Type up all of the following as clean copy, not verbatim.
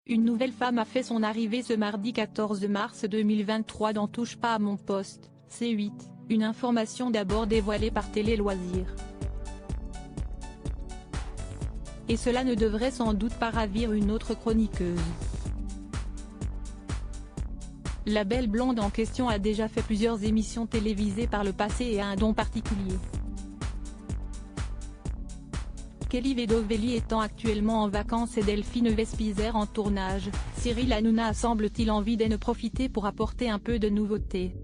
Une nouvelle femme a fait son arrivée ce mardi 14 mars 2023 dans Touche pas à mon poste, C8, une information d'abord dévoilée par Télé Loisirs. Et cela ne devrait sans doute pas ravir une autre chroniqueuse. La belle blonde en question a déjà fait plusieurs émissions télévisées par le passé et a un don particulier. Kelly Vedovelli étant actuellement en vacances et Delphine Vespizer en tournage, Cyril Hanouna semble-t-il envie d'en profiter pour apporter un peu de nouveauté.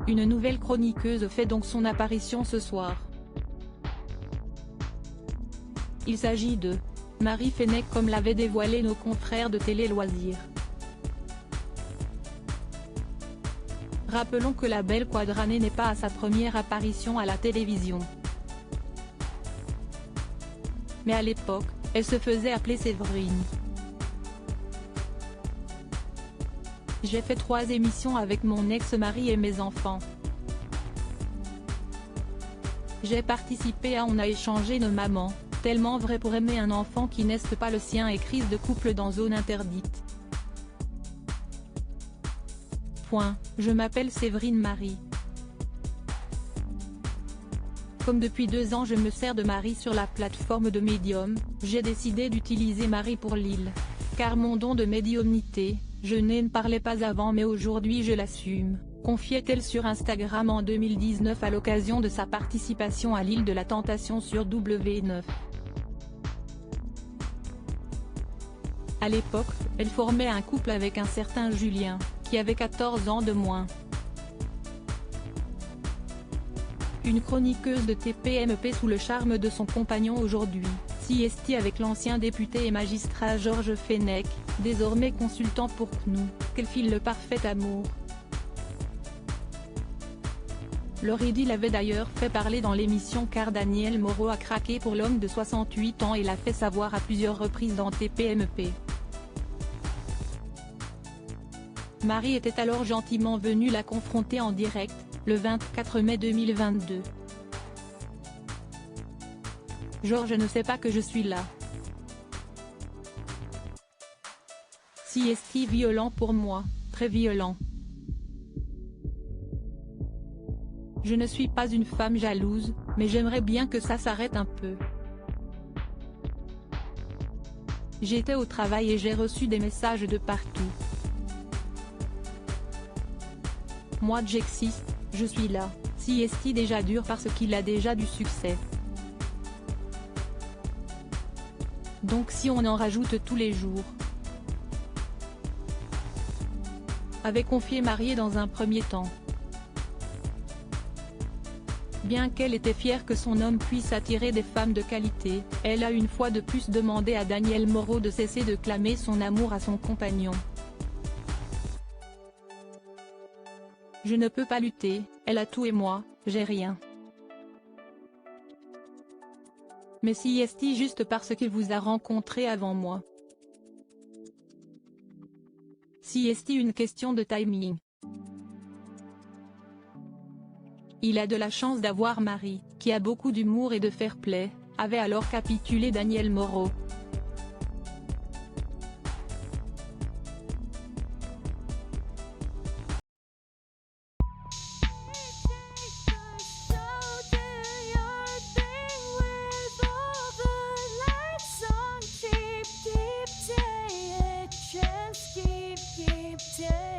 Une nouvelle chroniqueuse fait donc son apparition ce soir. Il s'agit de Marie Fenech comme l'avaient dévoilé nos confrères de Télé Loisirs. Rappelons que la belle quadranée n'est pas à sa première apparition à la télévision. Mais à l'époque, elle se faisait appeler Séverine. J'ai fait 3 émissions avec mon ex-mari et mes enfants. J'ai participé à On a échangé nos mamans, tellement vrai pour aimer un enfant qui n'est pas le sien et crise de couple dans zone interdite. Je m'appelle Séverine Marie. Comme depuis 2 ans je me sers de Marie sur la plateforme de Medium, j'ai décidé d'utiliser Marie pour Lille. Car mon don de médiumnité, je n'en parlais pas avant mais aujourd'hui je l'assume, confiait-elle sur Instagram en 2019 à l'occasion de sa participation à l'île de la Tentation sur W9. À l'époque, elle formait un couple avec un certain Julien, qui avait 14 ans de moins. Une chroniqueuse de TPMP sous le charme de son compagnon aujourd'hui, CST avec l'ancien député et magistrat Georges Fenech, désormais consultant pour CNU, qu'elle file le parfait amour. Leur idylle avait d'ailleurs fait parler dans l'émission car Daniel Moreau a craqué pour l'homme de 68 ans et l'a fait savoir à plusieurs reprises dans TPMP. Marie était alors gentiment venue la confronter en direct, le 24 mai 2022. Georges ne sait pas que je suis là. CST violent pour moi, très violent. Je ne suis pas une femme jalouse, mais j'aimerais bien que ça s'arrête un peu. J'étais au travail et j'ai reçu des messages de partout. Moi j'existe, je suis là, CST déjà dur parce qu'il a déjà du succès. Donc si on en rajoute tous les jours. Avait confié Marie dans un premier temps. Bien qu'elle était fière que son homme puisse attirer des femmes de qualité, elle a une fois de plus demandé à Daniel Moreau de cesser de clamer son amour à son compagnon. Je ne peux pas lutter, elle a tout et moi, j'ai rien. Mais CST juste parce qu'il vous a rencontré avant moi. CST une question de timing. Il a de la chance d'avoir Marie, qui a beaucoup d'humour et de fair play, avait alors capitulé Daniel Moreau. Keep